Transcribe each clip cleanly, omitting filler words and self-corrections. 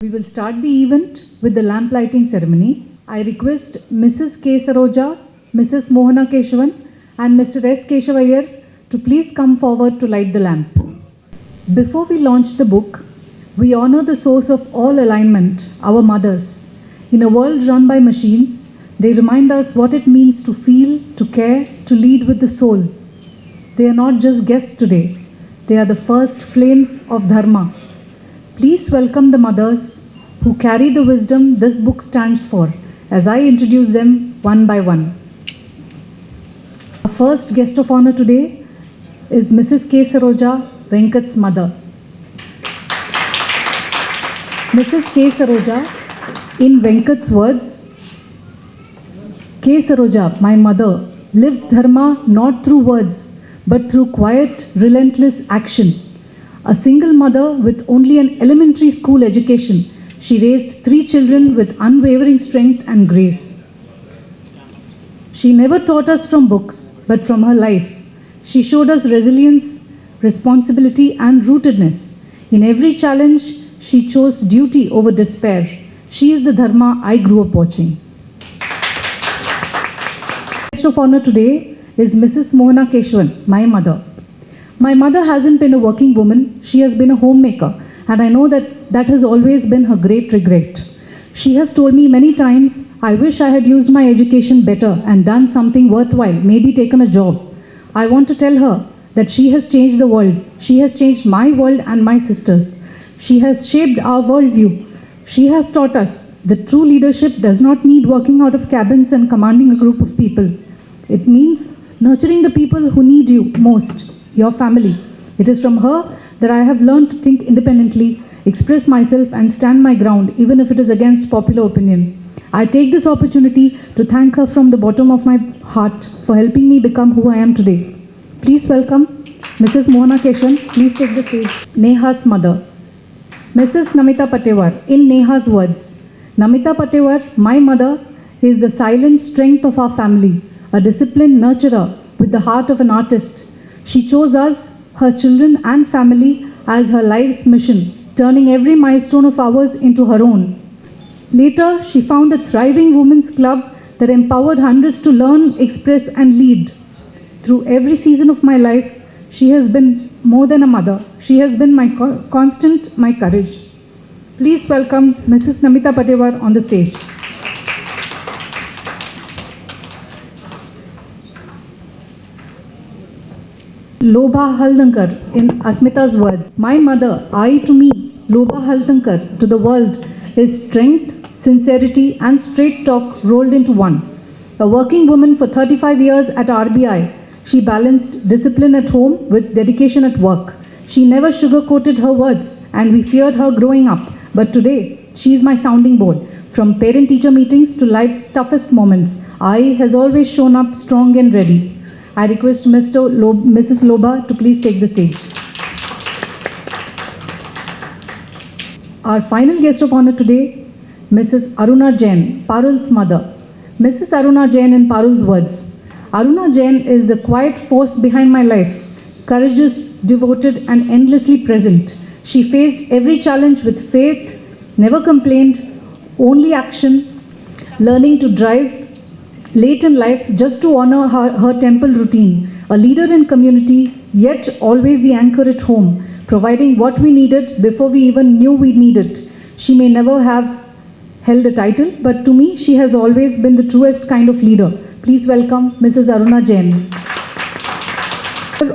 We will start the event with the lamp lighting ceremony. I request Mrs. K. Saroja, Mrs. Mohana Keshavan and Mr. S. Keshavayar to please come forward to light the lamp. Before we launch the book, we honor the source of all alignment, our mothers. In a world run by machines, they remind us what it means to feel, to care, to lead with the soul. They are not just guests today, they are the first flames of Dharma. Please welcome the mothers who carry the wisdom this book stands for, as I introduce them one by one. Our first guest of honor today is Mrs. K. Saroja, Venkat's mother. Mrs. K. Saroja, in Venkat's words, K. Saroja, my mother, lived Dharma not through words, but through quiet, relentless action. A single mother with only an elementary school education, she raised 3 children with unwavering strength and grace. She never taught us from books, but from her life. She showed us resilience, responsibility, and rootedness. In every challenge, she chose duty over despair. She is the Dharma I grew up watching. Guest of honor today is Mrs. Mohana Keshavan, my mother. My mother hasn't been a working woman, she has been a homemaker, and I know that has always been her great regret. She has told me many times, I wish I had used my education better and done something worthwhile, maybe taken a job. I want to tell her that she has changed the world. She has changed my world and my sisters. She has shaped our worldview. She has taught us that true leadership does not need working out of cabins and commanding a group of people. It means nurturing the people who need you most, your family. It is from her that I have learned to think independently, express myself and stand my ground even if it is against popular opinion. I take this opportunity to thank her from the bottom of my heart for helping me become who I am today. Please welcome Mrs. Mohana Keshavan. Please take the stage. Neha's mother. Mrs. Namita Patewar. In Neha's words, Namita Patewar, my mother, is the silent strength of our family, a disciplined nurturer with the heart of an artist. She chose us, her children and family, as her life's mission, turning every milestone of ours into her own. Later, she found a thriving women's club that empowered hundreds to learn, express and lead. Through every season of my life, she has been more than a mother. She has been my constant, my courage. Please welcome Mrs. Namita Patewar on the stage. Lobha Haldankar, in Asmita's words, my mother, I to me, Lobha Haldankar, to the world, is strength, sincerity and straight talk rolled into one. A working woman for 35 years at RBI, she balanced discipline at home with dedication at work. She never sugar-coated her words and we feared her growing up. But today, she is my sounding board. From parent-teacher meetings to life's toughest moments, I has always shown up strong and ready. I request Mrs. Lobha to please take the stage. Our final guest of honor today, Mrs. Aruna Jain, Parul's mother. Mrs. Aruna Jain in Parul's words, Aruna Jain is the quiet force behind my life, courageous, devoted and endlessly present. She faced every challenge with faith, never complained, only action, learning to drive late in life just to honor her temple routine, a leader in community, yet always the anchor at home, providing what we needed before we even knew we needed. She may never have held a title, but to me, she has always been the truest kind of leader. Please welcome Mrs. Aruna Jain.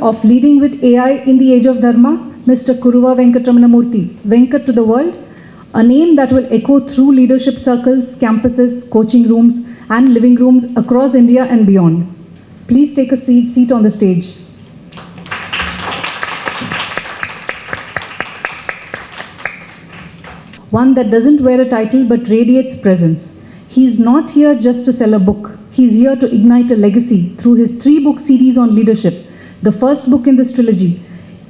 Of leading with AI in the age of Dharma, Mr. Kuruva Venkataramana Murthy, Venkat to the world, a name that will echo through leadership circles, campuses, coaching rooms, and living rooms across India and beyond. Please take a seat on the stage. One that doesn't wear a title but radiates presence. He's not here just to sell a book. He's here to ignite a legacy through his 3-book series on leadership. The first book in this trilogy,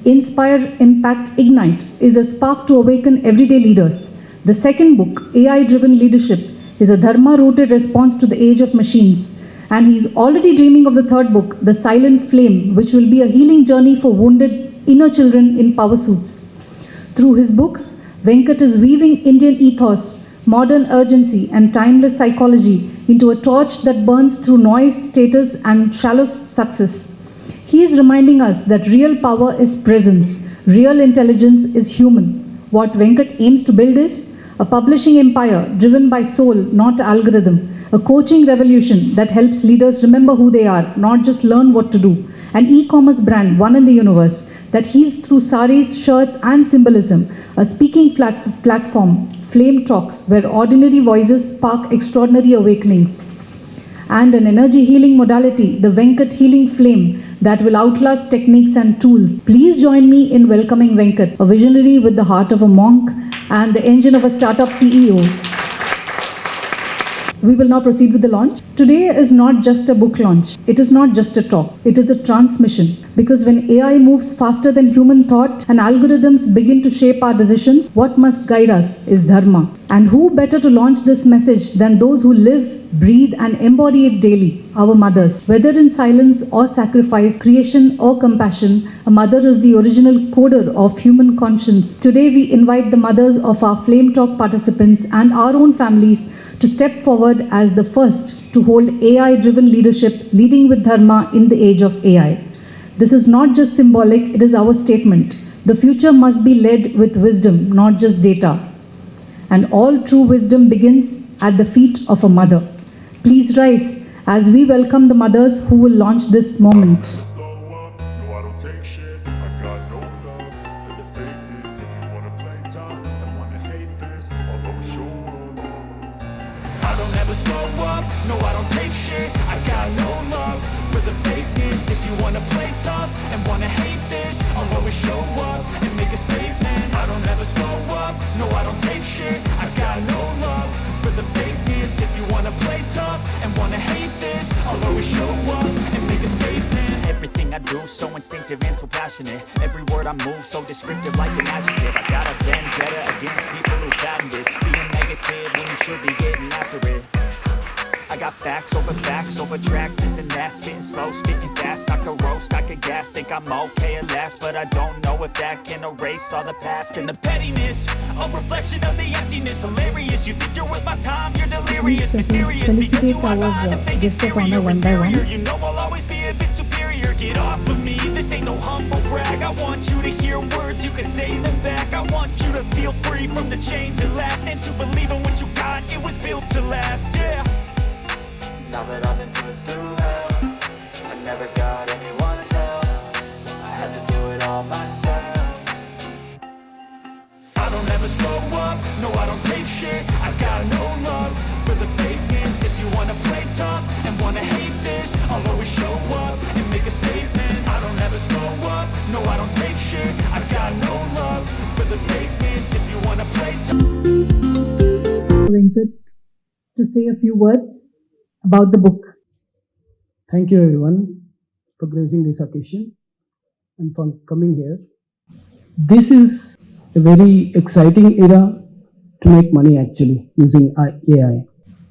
Inspire, Impact, Ignite, is a spark to awaken everyday leaders. The second book, AI-driven leadership, is a Dharma-rooted response to the age of machines. And he's already dreaming of the third book, The Silent Flame, which will be a healing journey for wounded inner children in power suits. Through his books, Venkat is weaving Indian ethos, modern urgency, and timeless psychology into a torch that burns through noise, status, and shallow success. He is reminding us that real power is presence, real intelligence is human. What Venkat aims to build is a publishing empire driven by soul, not algorithm, a coaching revolution that helps leaders remember who they are, not just learn what to do, an e-commerce brand, one in the universe, that heals through saris, shirts, and symbolism, a speaking platform, Flame Talks, where ordinary voices spark extraordinary awakenings, and an energy healing modality, the Venkat Healing Flame, that will outlast techniques and tools. Please join me in welcoming Venkat, a visionary with the heart of a monk and the engine of a startup CEO. We will now proceed with the launch. Today is not just a book launch. It is not just a talk. It is a transmission. Because when AI moves faster than human thought and algorithms begin to shape our decisions, what must guide us is Dharma. And who better to launch this message than those who live, breathe, and embody it daily, our mothers. Whether in silence or sacrifice, creation or compassion, a mother is the original coder of human conscience. Today we invite the mothers of our Flame Talk participants and our own families to step forward as the first to hold AI-driven leadership, leading with Dharma in the age of AI. This is not just symbolic, it is our statement. The future must be led with wisdom, not just data. And all true wisdom begins at the feet of a mother. Please rise as we welcome the mothers who will launch this moment. I don't ever slow up, no I don't take shit. I got no love for the fakeness. If you wanna play tough and wanna hate this, I'll always show up and make a statement. I don't ever slow up, no I don't take shit. I got no love for the fakeness. If you wanna play tough and wanna hate this, I'll always show up and make a statement. Everything I do so instinctive and so passionate. Every word I move so descriptive like an adjective. I got a vendetta against people who patented being negative when you should be getting after it. I got facts over tracks, this and that, spitting slow, spitting fast. I could roast, I could gas, think I'm okay at last, but I don't know if that can erase all the past. And the pettiness, a reflection of the emptiness. Hilarious, you think you're worth my time, you're delirious, mysterious, because you are behind a fake exterior. Inferior, you know I'll always be a bit superior. Get off of me, this ain't no humble brag. I want you to hear words, you can say them back. I want you to feel free from the chains that last, and to believe in what you got, it was built to last, yeah. Now that I've been put through hell, I never got anyone's help. I had to do it all myself. I don't ever slow up, no I don't take shit. I got no love for the fakeness. If you wanna play tough and wanna hate this, I'll always show up and make a statement. I don't ever slow up, no I don't take shit. I got no love for the fakeness. If you wanna play tough. Venkat, to say a few words about the book. Thank you everyone for gracing this occasion and for coming here. This is a very exciting era to make money actually using AI.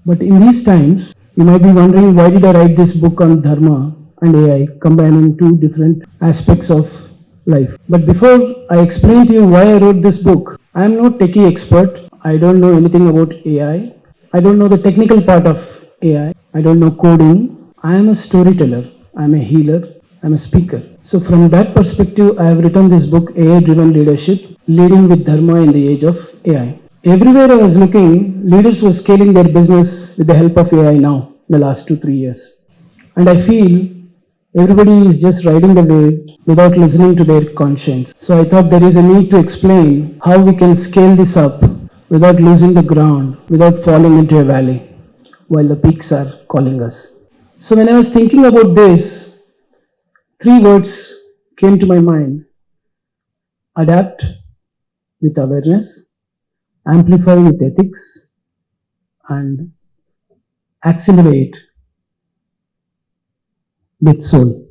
But in these times, you might be wondering why did I write this book on Dharma and AI, combining two different aspects of life. But before I explain to you why I wrote this book, I am no techie expert. I don't know anything about AI. I don't know the technical part of AI. I don't know coding. I am a storyteller. I am a healer. I am a speaker. So from that perspective, I have written this book, AI-driven leadership, leading with Dharma in the age of AI. Everywhere I was looking, leaders were scaling their business with the help of AI now, in the last 2-3 years. And I feel everybody is just riding the wave without listening to their conscience. So I thought there is a need to explain how we can scale this up without losing the ground, without falling into a valley, while the peaks are calling us. So when I was thinking about this, 3 words came to my mind: adapt with awareness, amplify with ethics, and accelerate with soul.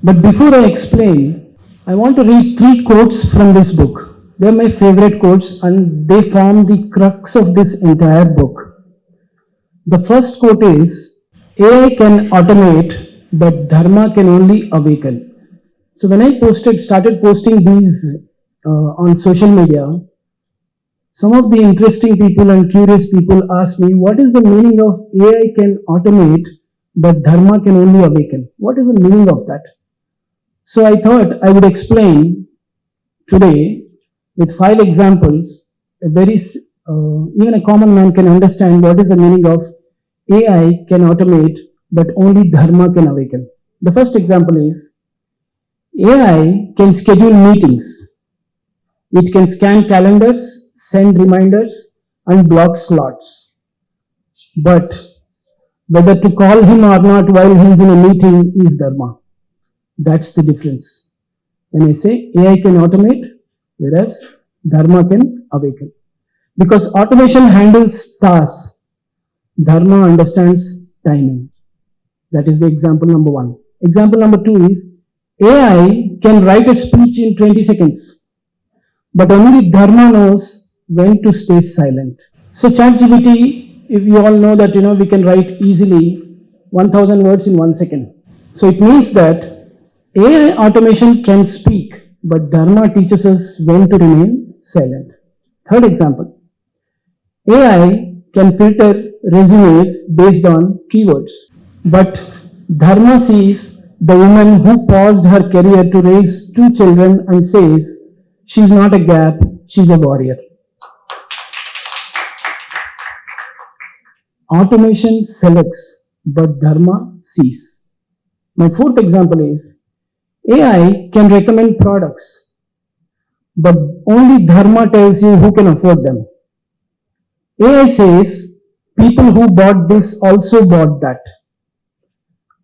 But before I explain, I want to read 3 quotes from this book. They are my favorite quotes and they form the crux of this entire book. The first quote is, AI can automate, but Dharma can only awaken. So when I started posting these on social media, Some of the interesting people and curious people ask me, what is the meaning of AI can automate, but Dharma can only awaken? What is the meaning of that? So I thought I would explain today with 5 examples. Even a common man can understand what is the meaning of AI can automate, but only Dharma can awaken. The first example is AI can schedule meetings. It can scan calendars, send reminders, and block slots. But whether to call him or not while he's in a meeting is Dharma. That's the difference. When I say AI can automate, whereas Dharma can awaken. Because automation handles tasks, Dharma understands timing. That is the example number one. Example number two is AI can write a speech in 20 seconds, but only Dharma knows when to stay silent. So ChatGPT, if you all know that we can write easily 1000 words in 1 second. So it means that AI automation can speak, but Dharma teaches us when to remain silent. Third example, AI can filter resumes based on keywords, but Dharma sees the woman who paused her career to raise 2 children and says, she's not a gap, she's a warrior. Automation selects, but Dharma sees. My fourth example is AI can recommend products, but only Dharma tells you who can afford them. AI says people who bought this also bought that.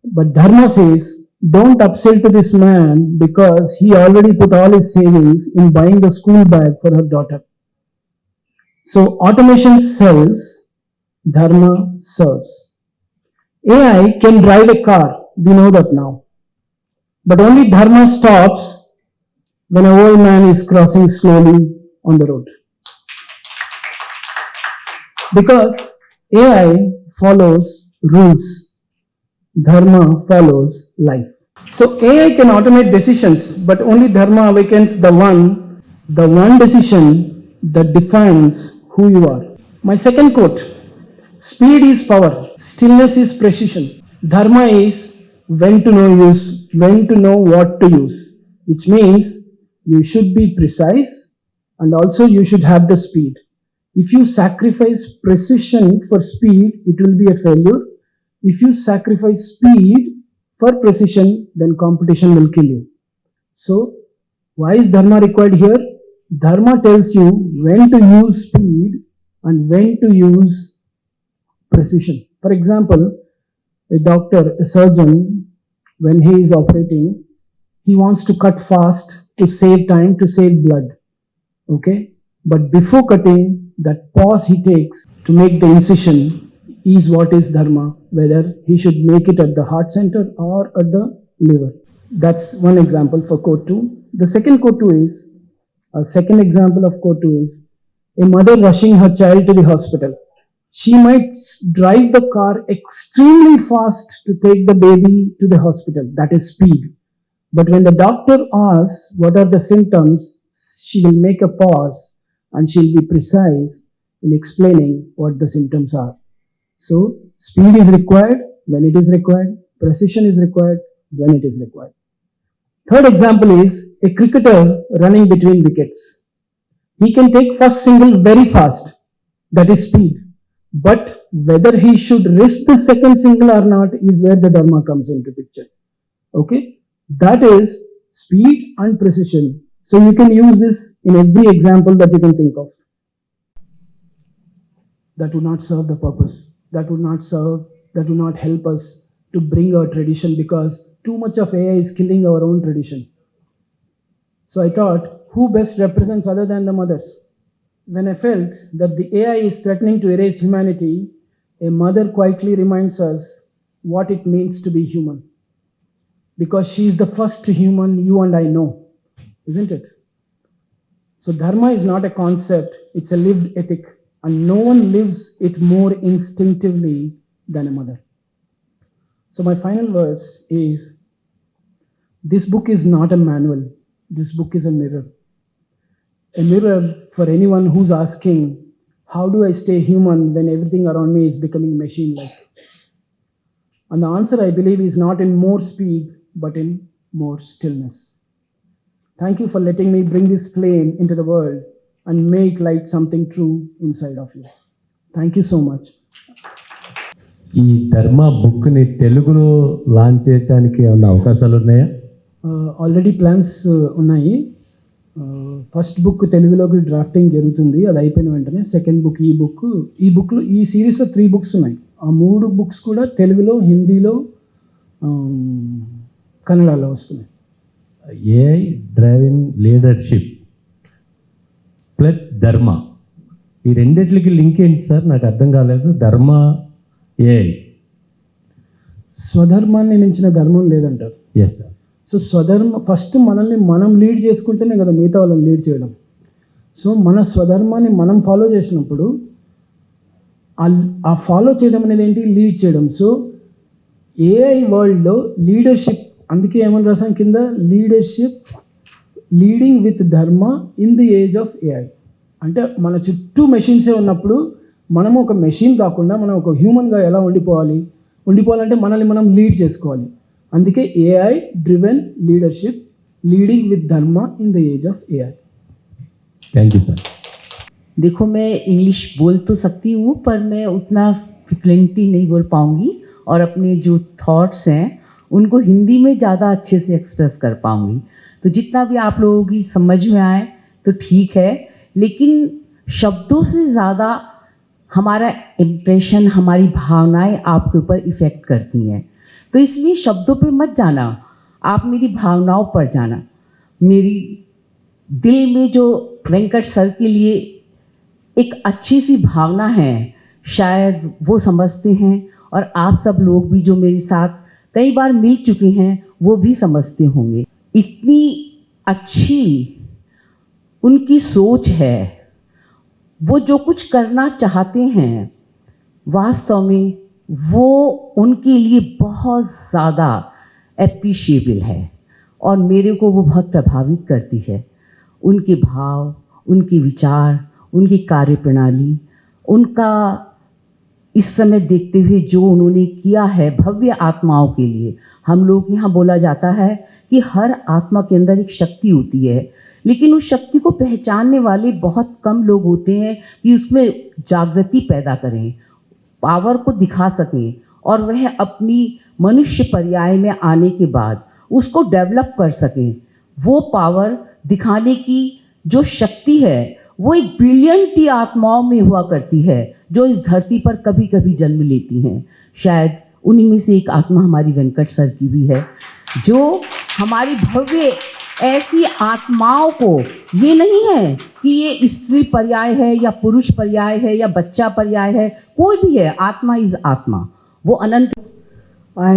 But Dharma says don't upsell to this man because he already put all his savings in buying the school bag for her daughter. So automation sells, Dharma serves. AI can drive a car, we know that now. But only Dharma stops when an old man is crossing slowly on the road. Because AI follows rules, Dharma follows life. So AI can automate decisions, but only Dharma awakens the one decision that defines who you are. My second quote, speed is power, stillness is precision. Dharma is when to know what to use, which means you should be precise and also you should have the speed. If you sacrifice precision for speed, it will be a failure. If you sacrifice speed for precision, then competition will kill you. So, why is Dharma required here? Dharma tells you when to use speed and when to use precision. For example, a doctor, a surgeon, when he is operating, he wants to cut fast to save time, to save blood. Okay? But before cutting, that pause he takes to make the incision is what is Dharma, whether he should make it at the heart center or at the liver. That's one example for quote 2. The second quote 2 is, a second example of quote 2 is, a mother rushing her child to the hospital. She might drive the car extremely fast to take the baby to the hospital. That is speed. But when the doctor asks what are the symptoms, she will make a pause and she'll be precise in explaining what the symptoms are. So, speed is required when it is required, precision is required when it is required. Third example is a cricketer running between wickets. He can take first single very fast, that is speed. But whether he should risk the second single or not is where the Dharma comes into picture. Okay? That is speed and precision. So you can use this in every example that you can think of. That would not serve the purpose. That would not help us to bring our tradition, because too much of AI is killing our own tradition. So I thought, who best represents other than the mothers? When I felt that the AI is threatening to erase humanity, a mother quietly reminds us what it means to be human. Because she is the first human you and I know, isn't it? So Dharma is not a concept, it's a lived ethic, and no one lives it more instinctively than a mother. So my final verse is, this book is not a manual, this book is a mirror. a mirror for anyone who's asking, how do I stay human when everything around me is becoming machine-like? And the answer, I believe, is not in more speed, but in more stillness. Thank you for letting me bring this flame into the world and make light something true inside of you. Thank you so much. ఈ ధర్మ బుక్ని తెలుగులో launch చేయడానికి ఏమైనా అవకాశాలు ఉన్నాయా? Already plans ఉన్నాయి. First book తెలుగులోకి డ్రాఫ్టింగ్ జరుగుతుంది. అది అయిపోయిన వెంటనే సెకండ్ బుక్, ఈ బుక్లో ఈ సిరీస్లో 3 books ఉన్నాయి. ఆ 3 books కూడా తెలుగులో, హిందీలో, కన్నడలో వస్తున్నాయి. ఏఐ డ్రైవింగ్ లీడర్షిప్ ప్లస్ ధర్మ, ఈ రెండిట్లకి లింక్ ఏంటి సార్? నాకు అర్థం కాలేదు. ధర్మ, ఏఐ. స్వధర్మాన్ని మించిన ధర్మం లేదంటారు. Yes sir. సో స్వధర్మ ఫస్ట్ మనల్ని మనం లీడ్ చేసుకుంటేనే కదా మిగతా వాళ్ళని లీడ్ చేయడం. సో మన స్వధర్మాన్ని మనం ఫాలో చేసినప్పుడు ఆ ఫాలో చేయడం అనేది ఏంటి? లీడ్ చేయడం. సో ఏఐ వరల్డ్లో లీడర్షిప్, అందుకే ఏమని రాసాం కింద, leadership leading with Dharma in the age of AI. అంటే మన చుట్టూ మెషిన్సే ఉన్నప్పుడు మనము ఒక మెషిన్ కాకుండా మనం ఒక హ్యూమన్గా ఎలా ఉండిపోవాలంటే మనల్ని మనం లీడ్ చేసుకోవాలి. అందుకే AI driven leadership leading with Dharma in the age of AI. Thank you sir. देखो, मैं इंग्लिश बोल तो सकती हूँ पर मैं उतना फ्लुएंटली नहीं बोल पाऊँगी और अपने जो थॉट्स हैं उनको हिंदी में ज़्यादा अच्छे से एक्सप्रेस कर पाऊँगी. तो जितना भी आप लोगों की समझ में आए तो ठीक है, लेकिन शब्दों से ज़्यादा हमारा इम्प्रेशन, हमारी भावनाएं आपके ऊपर इफ़ेक्ट करती हैं. तो इसलिए शब्दों पे मत जाना, आप मेरी भावनाओं पर जाना. मेरी दिल में जो वेंकट सर के लिए एक अच्छी सी भावना है, शायद वो समझते हैं और आप सब लोग भी जो मेरे साथ कई बार मिल चुके हैं वो भी समझते होंगे. इतनी अच्छी उनकी सोच है, वो जो कुछ करना चाहते हैं वास्तव में वो उनके लिए बहुत ज़्यादा एप्रिशिएबल है और मेरे को वो बहुत प्रभावित करती है. उनके भाव, उनके विचार, उनकी कार्यप्रणाली, उनका इस समय देखते हुए जो उन्होंने किया है भव्य आत्माओं के लिए. हम लोग यहाँ बोला जाता है कि हर आत्मा के अंदर एक शक्ति होती है, लेकिन उस शक्ति को पहचानने वाले बहुत कम लोग होते हैं कि उसमें जागृति पैदा करें, पावर को दिखा सकें और वह अपनी मनुष्य पर्याय में आने के बाद उसको डेवलप कर सकें. वो पावर दिखाने की जो शक्ति है वो एक ब्रिलियंट ही आत्माओं में हुआ करती है जो इस धरती पर कभी कभी जन्म लेती हैं. शायद उन्हीं में से एक आत्मा हमारी वेंकट सर की भी है, जो हमारी भव्य ऐसी आत्माओं को, ये नहीं है कि ये स्त्री पर्याय है या पुरुष पर्याय है या बच्चा पर्याय है, कोई भी है, आत्मा इज आत्मा, वो अनंत. I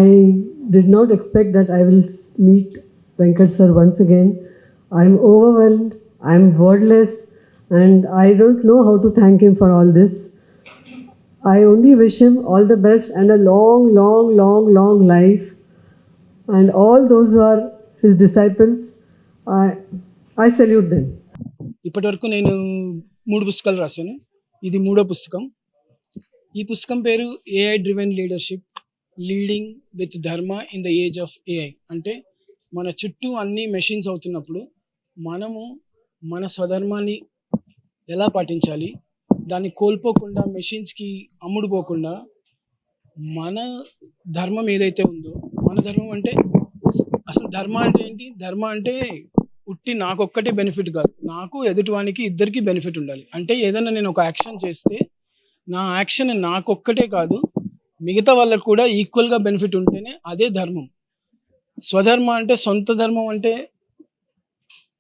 did not expect that I will meet Venkat sir once again. I am overwhelmed, I am wordless, and I don't know how to thank him for all this. I only wish him all the best and a long, long, long, long life. And all those who are his disciples, I salute them. ఇప్పటివరకు నేను 3 పుస్తకాలు రాశాను. ఇది 3వ పుస్తకం. ఈ పుస్తకం పేరు AI driven leadership leading with Dharma in the age of AI. అంటే మన చుట్టూ అన్ని మెషిన్స్ అవుతున్నప్పుడు మనము మన స్వధర్మాన్ని ఎలా పాటించాలి, దాన్ని కోల్పోకుండా, మెషిన్స్కి అమ్ముడుపోకుండా మన ధర్మం ఏదైతే ఉందో, మన ధర్మం అంటే అసలు ధర్మ అంటే ఏంటి? ధర్మ అంటే ఉట్టి నాకొక్కటే బెనిఫిట్ కాదు, నాకు ఎదుటివానికి ఇద్దరికి బెనిఫిట్ ఉండాలి. అంటే ఏదైనా నేను ఒక యాక్షన్ చేస్తే నా యాక్షన్ నాకొక్కటే కాదు, మిగతా వాళ్ళకు కూడా ఈక్వల్గా బెనిఫిట్ ఉంటేనే అదే ధర్మం. స్వధర్మ అంటే సొంత ధర్మం అంటే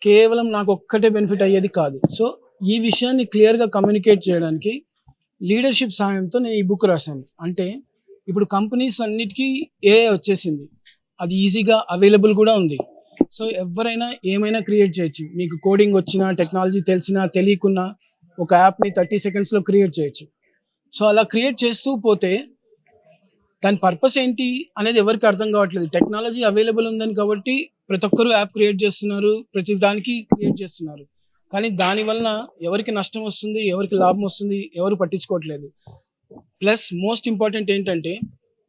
కేవలం నాకు ఒక్కటే బెనిఫిట్ అయ్యేది కాదు. సో ఈ విషయాన్ని క్లియర్గా కమ్యూనికేట్ చేయడానికి లీడర్షిప్ సహాయంతో నేను ఈ బుక్ రాశాను. అంటే ఇప్పుడు కంపెనీస్ అన్నిటికీ ఏఐ వచ్చేసింది, అది ఈజీగా అవైలబుల్ కూడా ఉంది. సో ఎవరైనా ఏమైనా క్రియేట్ చేయొచ్చు. మీకు కోడింగ్ వచ్చినా, టెక్నాలజీ తెలిసినా తెలియకున్నా ఒక యాప్ని 30 secondsలో క్రియేట్ చేయొచ్చు. సో అలా క్రియేట్ చేస్తూ పోతే దాని పర్పస్ ఏంటి అనేది ఎవరికి అర్థం కావట్లేదు. టెక్నాలజీ అవైలబుల్ ఉందని కాబట్టి ప్రతి ఒక్కరు యాప్ క్రియేట్ చేస్తున్నారు, ప్రతి దానికి క్రియేట్ చేస్తున్నారు. కానీ దానివల్ల ఎవరికి నష్టం వస్తుంది, ఎవరికి లాభం వస్తుంది, ఎవరు పట్టించుకోవట్లేదు. ప్లస్ మోస్ట్ ఇంపార్టెంట్ ఏంటంటే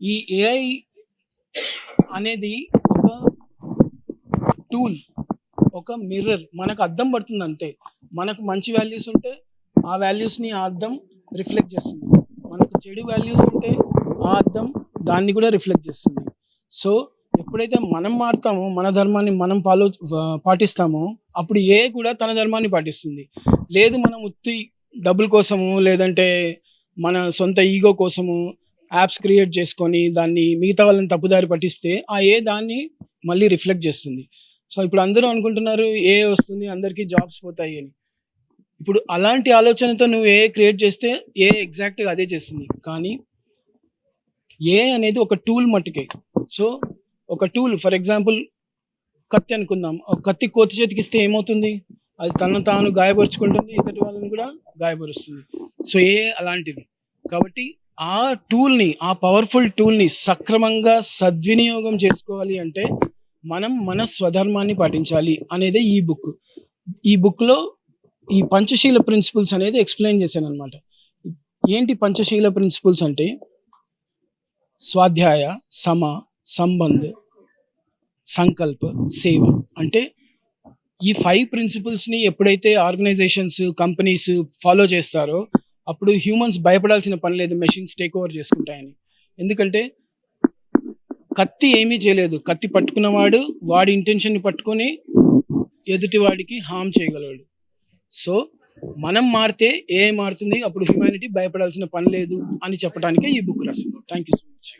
ఈ ఏఐ అనేది ఒక టూల్, ఒక మిర్రర్, మనకు అద్దం పడుతుంది అంతే. మనకు మంచి వాల్యూస్ ఉంటే ఆ వాల్యూస్ని ఆ అద్దం రిఫ్లెక్ట్ చేస్తుంది, మనకు చెడు వాల్యూస్ ఉంటే ఆ అద్దం దాన్ని కూడా రిఫ్లెక్ట్ చేస్తుంది. సో ఎప్పుడైతే మనం మారుతామో, మన ధర్మాన్ని మనం పాటిస్తామో, అప్పుడు ఏ కూడా తన ధర్మాన్ని పాటిస్తుంది. లేదు మనం ఉత్తి డబ్బుల కోసము లేదంటే మన సొంత ఈగో కోసము యాప్స్ క్రియేట్ చేసుకొని దాన్ని మిగతా వాళ్ళని తప్పుదారి పట్టిస్తే ఆ ఏ దాన్ని మళ్ళీ రిఫ్లెక్ట్ చేస్తుంది. సో ఇప్పుడు అందరూ అనుకుంటున్నారు ఏ వస్తుంది, అందరికీ జాబ్స్ పోతాయి అని. ఇప్పుడు అలాంటి ఆలోచనతో నువ్వు ఏ క్రియేట్ చేస్తే ఏ ఎగ్జాక్ట్గా అదే చేస్తుంది. కానీ ఏ అనేది ఒక టూల్ మట్టుకే. సో ఒక టూల్, ఫర్ ఎగ్జాంపుల్ కత్తి అనుకుందాం, ఒక కత్తి కోతి చేతికి ఇస్తే ఏమవుతుంది, అది తనను తాను గాయపరుచుకుంటుంది, ఎదుటి వాళ్ళని కూడా గాయపరుస్తుంది. సో ఏ అలాంటిది. కాబట్టి ఆ టూల్ని, ఆ పవర్ఫుల్ టూల్ని సక్రమంగా సద్వినియోగం చేసుకోవాలి అంటే మనం మన స్వధర్మాన్ని పాటించాలి అనేదే ఈ బుక్. ఈ బుక్లో ఈ పంచశీల ప్రిన్సిపల్స్ అనేది ఎక్స్ప్లెయిన్ చేశాను అనమాట. ఏంటి పంచశీల ప్రిన్సిపల్స్ అంటే స్వాధ్యాయ, సమ, సంబంధ్, సంకల్ప, సేవ. అంటే ఈ 5 ప్రిన్సిపల్స్ని ఎప్పుడైతే ఆర్గనైజేషన్స్, కంపెనీస్ ఫాలో చేస్తారో అప్పుడు హ్యూమన్స్ భయపడాల్సిన పని లేదు మెషిన్స్ టేక్ ఓవర్ చేసుకుంటాయని. ఎందుకంటే కత్తి ఏమీ చేయలేదు, కత్తి పట్టుకున్నవాడు వాడి ఇంటెన్షన్ని పట్టుకొని ఎదుటివాడికి హామ్ చేయగలడు. సో మనం మారితే ఏ మారుతుంది, అప్పుడు హ్యుమానిటీ భయపడాల్సిన పని లేదు అని చెప్పడానికే ఈ బుక్ రాశాను. Thank you so much.